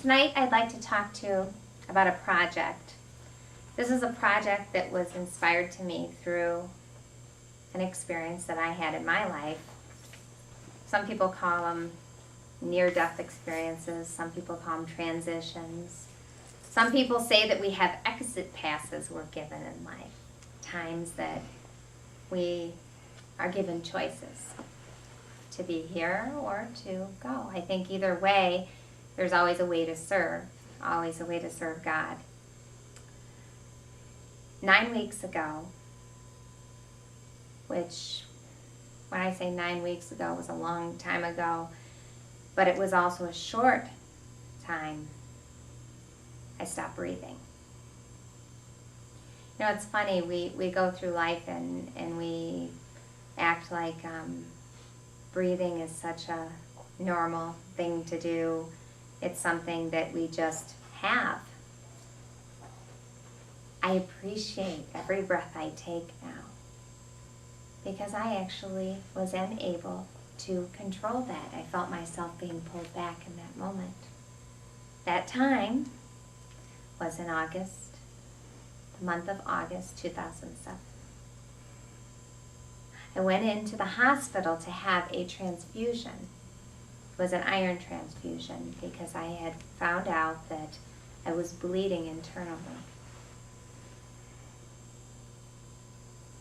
Tonight I'd like to talk to you about a project. This is a project that was inspired to me through an experience that I had in my life. Some people call them near-death experiences. Some people call them transitions. Some people say that we have exit passes we're given in life, times that we are given choices to be here or to go. I think either way, there's always a way to serve, always a way to serve God. 9 weeks ago, which when I say 9 weeks ago was a long time ago, but it was also a short time, I stopped breathing. You know, it's funny, we go through life and we act like breathing is such a normal thing to do. It's something that we just have. I appreciate every breath I take now because I actually was unable to control that. I felt myself being pulled back in that moment. That time was in August, the month of August 2007. I went into the hospital to have a transfusion. It was an iron transfusion because I had found out that I was bleeding internally.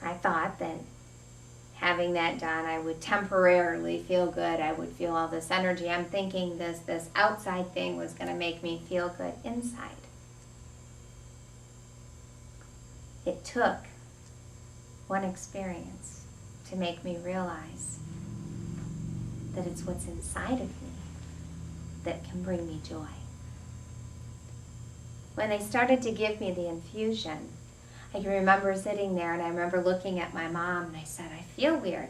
I thought that having that done, I would temporarily feel good. I would feel all this energy. I'm thinking this outside thing was going to make me feel good inside. It took one experience to make me realize that it's what's inside of me that can bring me joy. When they started to give me the infusion, I can remember sitting there and I remember looking at my mom and I said, I feel weird.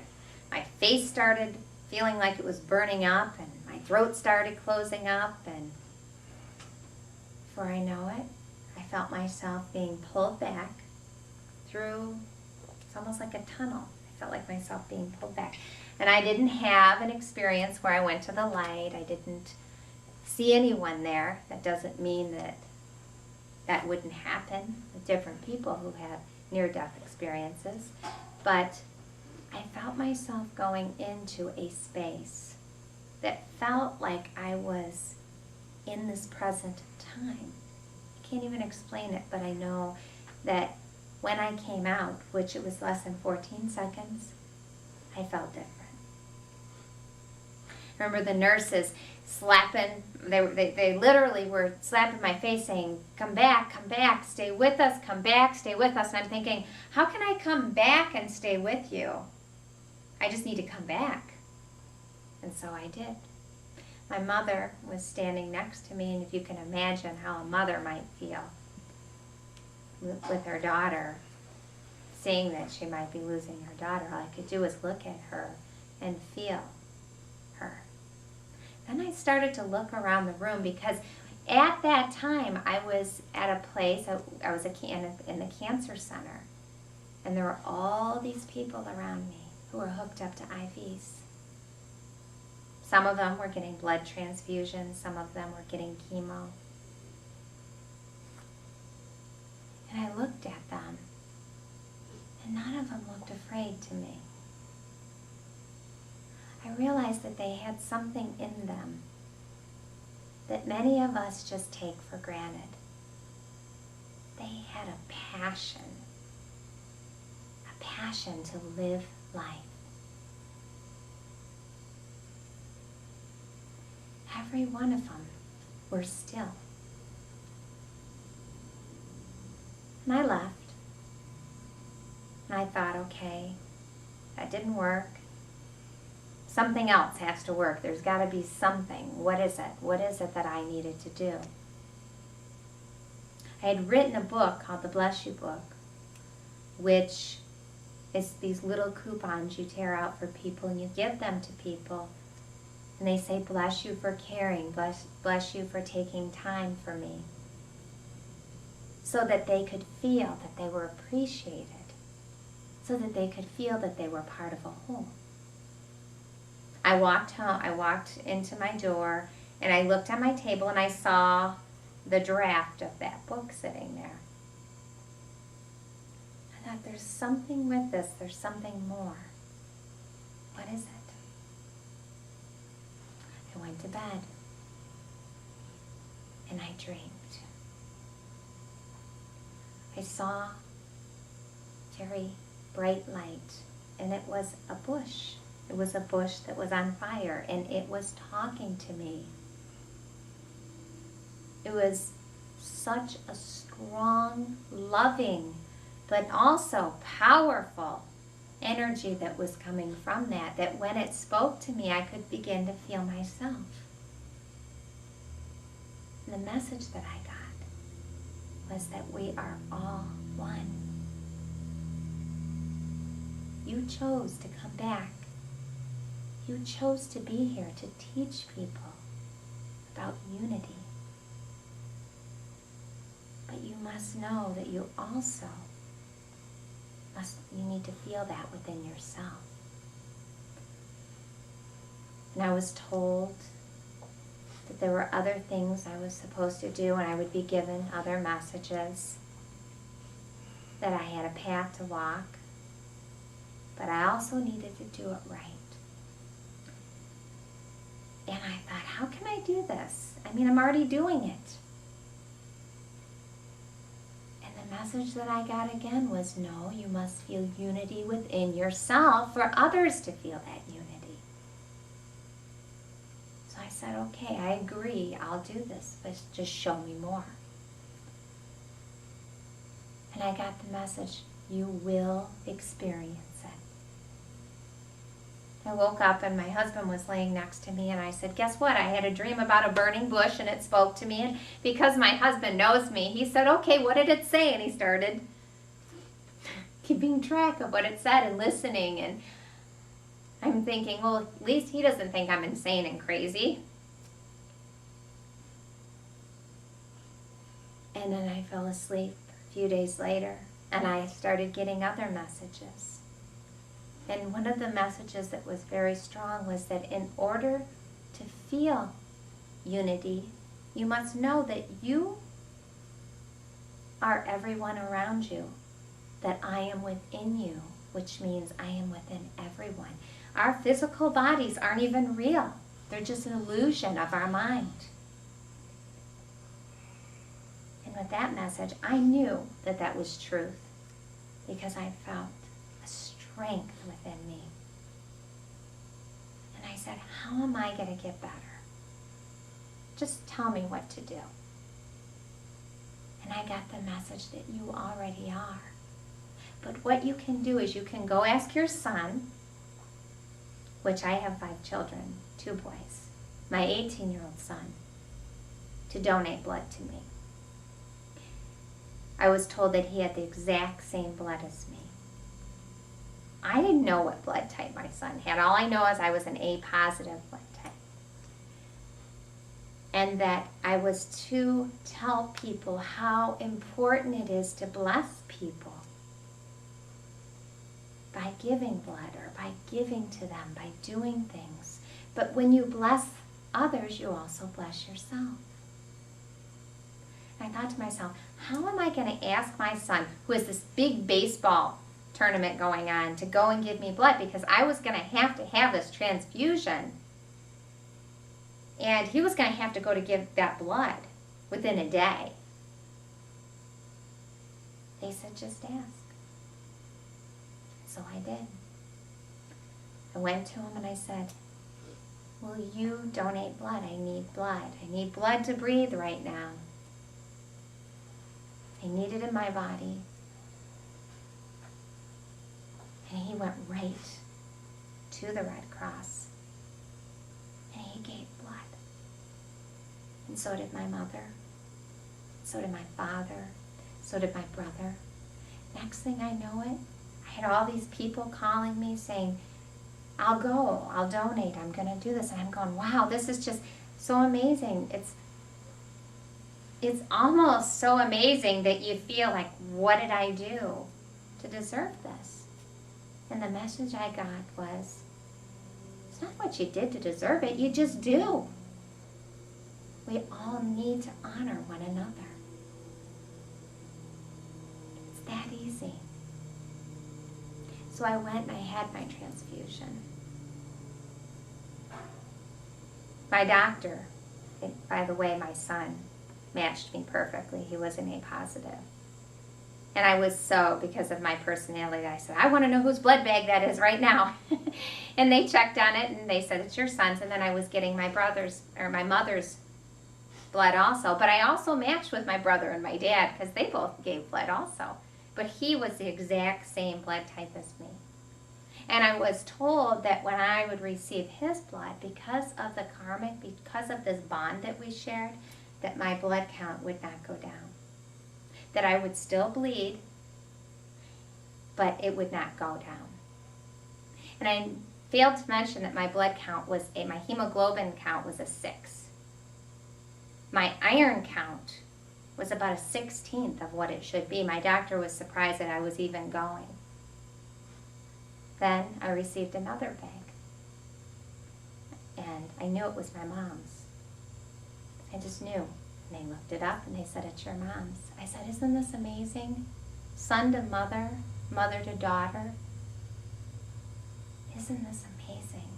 My face started feeling like it was burning up and my throat started closing up, and before I know it, I felt myself being pulled back through, it's almost like a tunnel. I felt like myself being pulled back. And I didn't have an experience where I went to the light. I didn't see anyone there. That doesn't mean that that wouldn't happen with different people who have near-death experiences. But I felt myself going into a space that felt like I was in this present time. I can't even explain it, but I know that when I came out, which it was less than 14 seconds, I felt different. I remember the nurses slapping, they literally were slapping my face saying, come back, stay with us, come back, stay with us. And I'm thinking, how can I come back and stay with you? I just need to come back. And so I did. My mother was standing next to me, and if you can imagine how a mother might feel with her daughter, seeing that she might be losing her daughter, all I could do was look at her and feel her. Then I started to look around the room because at that time I was at a place, I was in the cancer center, and there were all these people around me who were hooked up to IVs. Some of them were getting blood transfusions, some of them were getting chemo. And I looked at them, and none of them looked afraid to me. I realized that they had something in them that many of us just take for granted. They had a passion to live life. Every one of them were still. And I left. And I thought, okay, that didn't work. Something else has to work. There's got to be something. What is it? What is it that I needed to do? I had written a book called The Bless You Book, which is these little coupons you tear out for people and you give them to people. And they say, bless you for caring, bless you for taking time for me. So that they could feel that they were appreciated. So that they could feel that they were part of a whole. I walked home, I walked into my door, And I looked on my table and I saw the draft of that book sitting there. I thought, there's something with this. There's something more. What is it? I went to bed and I dreamed. I saw very bright light, and it was a bush. It was a bush that was on fire, and it was talking to me. It was such a strong, loving, but also powerful energy that was coming from that when it spoke to me, I could begin to feel myself. And the message that I got was that we are all one. You chose to come back. You chose to be here to teach people about unity. But you must know that you also you need to feel that within yourself. And I was told that there were other things I was supposed to do, and I would be given other messages, that I had a path to walk, but I also needed to do it right. And I thought, how can I do this? I mean, I'm already doing it. And the message that I got again was, no, you must feel unity within yourself for others to feel that unity. So I said, okay, I agree, I'll do this, but just show me more. And I got the message, you will experience it. I woke up and my husband was laying next to me, and I said, guess what? I had a dream about a burning bush and it spoke to me, and because my husband knows me, he said, okay, what did it say? And he started keeping track of what it said and listening, and I'm thinking, well, at least he doesn't think I'm insane and crazy. And then I fell asleep a few days later, and I started getting other messages. And one of the messages that was very strong was that in order to feel unity, you must know that you are everyone around you, that I am within you, which means I am within everyone. Our physical bodies aren't even real. They're just an illusion of our mind. And with that message, I knew that that was truth, because I felt a strength within me. And I said, how am I going to get better? Just tell me what to do. And I got the message that you already are. But what you can do is you can go ask your son, which I have 5 children, 2 boys, my 18-year-old son, to donate blood to me. I was told that he had the exact same blood as me. I didn't know what blood type my son had. All I know is I was an A positive blood type. And that I was to tell people how important it is to bless people by giving blood or by giving to them, by doing things. But when you bless others, you also bless yourself. And I thought to myself, how am I going to ask my son, who has this big baseball tournament going on, to go and give me blood, because I was going to have this transfusion, and he was going to have to go to give that blood within a day. They said, just ask. So I did. I went to him and I said, will you donate blood? I need blood. I need blood to breathe right now. I need it in my body. And he went right to the Red Cross. And he gave blood. And so did my mother. So did my father. So did my brother. Next thing I know it, I had all these people calling me saying, I'll go, I'll donate, I'm going to do this. And I'm going, wow, this is just so amazing. It's almost so amazing that you feel like, what did I do to deserve this? And the message I got was, it's not what you did to deserve it, you just do. We all need to honor one another. It's that easy. So I went and I had my transfusion. My doctor, by the way, my son, matched me perfectly. He was an A positive. And I was so, because of my personality, I said, I want to know whose blood bag that is right now. And they checked on it and they said, it's your son's. And then I was getting my mother's blood also. But I also matched with my brother and my dad because they both gave blood also. But he was the exact same blood type as me. And I was told that when I would receive his blood, because of the karmic, because of this bond that we shared, that my blood count would not go down. That I would still bleed, but it would not go down. And I failed to mention that my blood count was my hemoglobin count was a 6. My iron count was about a 16th of what it should be. My doctor was surprised that I was even going. Then I received another bag. And I knew it was my mom's. I just knew. And they looked it up and they said, it's your mom's. I said, isn't this amazing? Son to mother, mother to daughter. Isn't this amazing?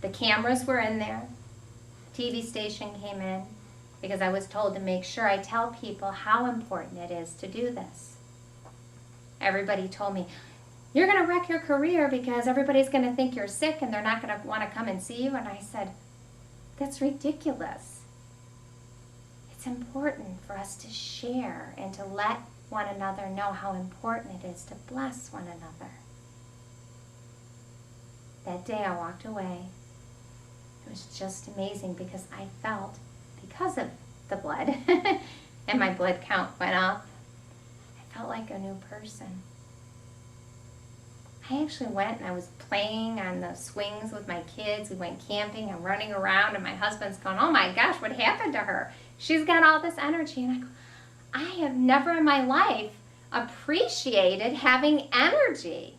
The cameras were in there. TV station came in because I was told to make sure I tell people how important it is to do this. Everybody told me, you're going to wreck your career because everybody's going to think you're sick and they're not going to want to come and see you. And I said, that's ridiculous. It's important for us to share and to let one another know how important it is to bless one another. That day I walked away. It was just amazing because I felt, because of the blood, and my blood count went up, I felt like a new person. I actually went and I was playing on the swings with my kids. We went camping and running around, and my husband's going, oh my gosh, what happened to her? She's got all this energy. And I go, I have never in my life appreciated having energy.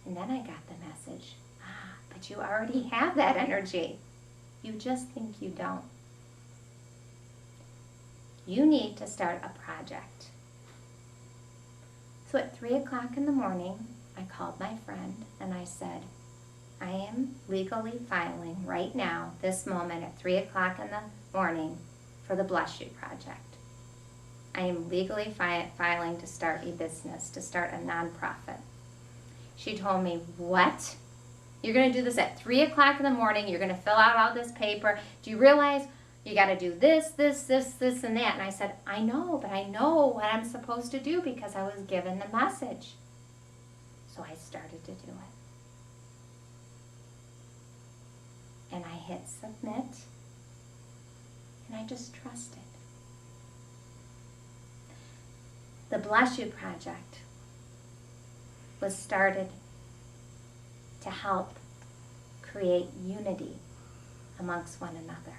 And then I got the message, but you already have that energy. You just think you don't. You need to start a project. So at 3 o'clock in the morning, I called my friend and I said, I am legally filing right now, this moment at 3 o'clock in the morning for the Bless You Project. I am legally filing to start a business, to start a nonprofit. She told me, what? You're going to do this at 3 o'clock in the morning. You're going to fill out all this paper. Do you realize you got to do this, this, this, this, and that? And I said, I know, but I know what I'm supposed to do because I was given the message. So I started to do it. And I hit submit, and I just trusted. The Bless You Project was started to help create unity amongst one another.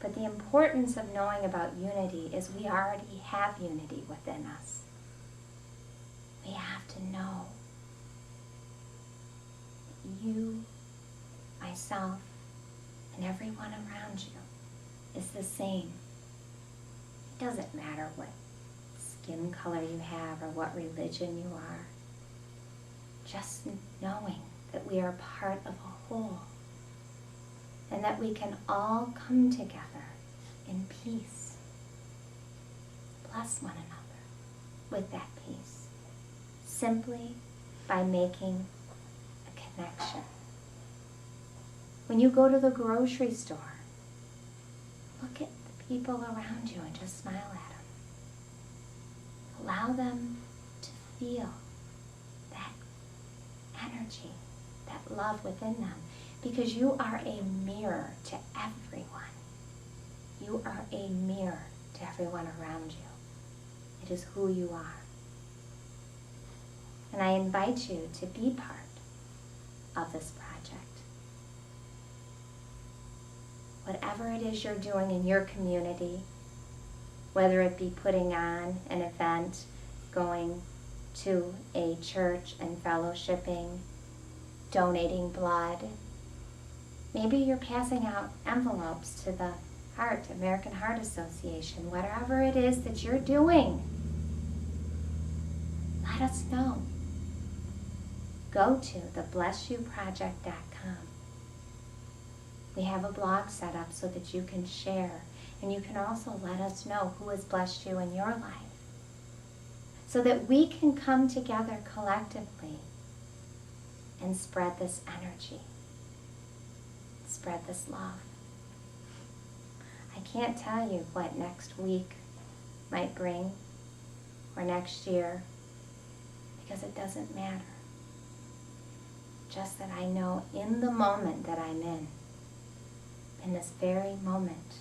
But the importance of knowing about unity is we already have unity within us. We have to know that you, myself, and everyone around you is the same. It doesn't matter what skin color you have or what religion you are. Just knowing that we are part of a whole and that we can all come together in peace. Bless one another with that peace, simply by making a connection. When you go to the grocery store, look at the people around you and just smile at them. Allow them to feel that energy, that love within them, because you are a mirror to everyone. You are a mirror to everyone around you. It is who you are. And I invite you to be part of this project. Whatever it is you're doing in your community, whether it be putting on an event, going to a church and fellowshipping, donating blood, Maybe you're passing out envelopes to the American Heart Association, whatever it is that you're doing. Let us know. Go to theblessyouproject.com. We have a blog set up so that you can share, and you can also let us know who has blessed you in your life, so that we can come together collectively and spread this energy, spread this love. I can't tell you what next week might bring, or next year, because it doesn't matter. Just that I know in the moment that I'm in this very moment,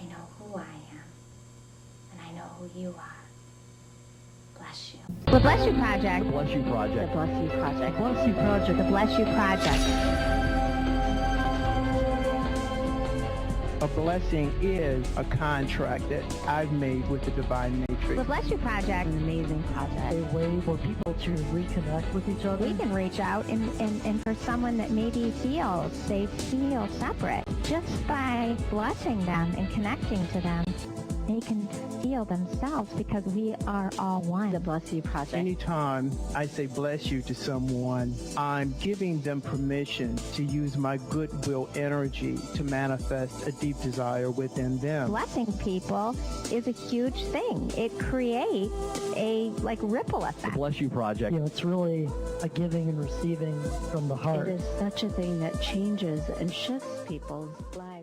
I know who I am, and I know who you are. Bless you. The Bless You Project. The Bless You Project. The Bless You Project. Bless You Project. The Bless You Project. A blessing is a contract that I've made with the Divine The Matrix. Bless You Project. An amazing project. A way for people to reconnect with each other. We can reach out and for someone that maybe feels they feel separate, just by blessing them and connecting to them, they can feel themselves because we are all one. The Bless You Project. Anytime I say bless you to someone, I'm giving them permission to use my goodwill energy to manifest a deep desire within them. Blessing people is a huge thing. It creates a ripple The effect. Bless You Project. You know, it's really a giving and receiving from the heart. It is such a thing that changes and shifts people's lives.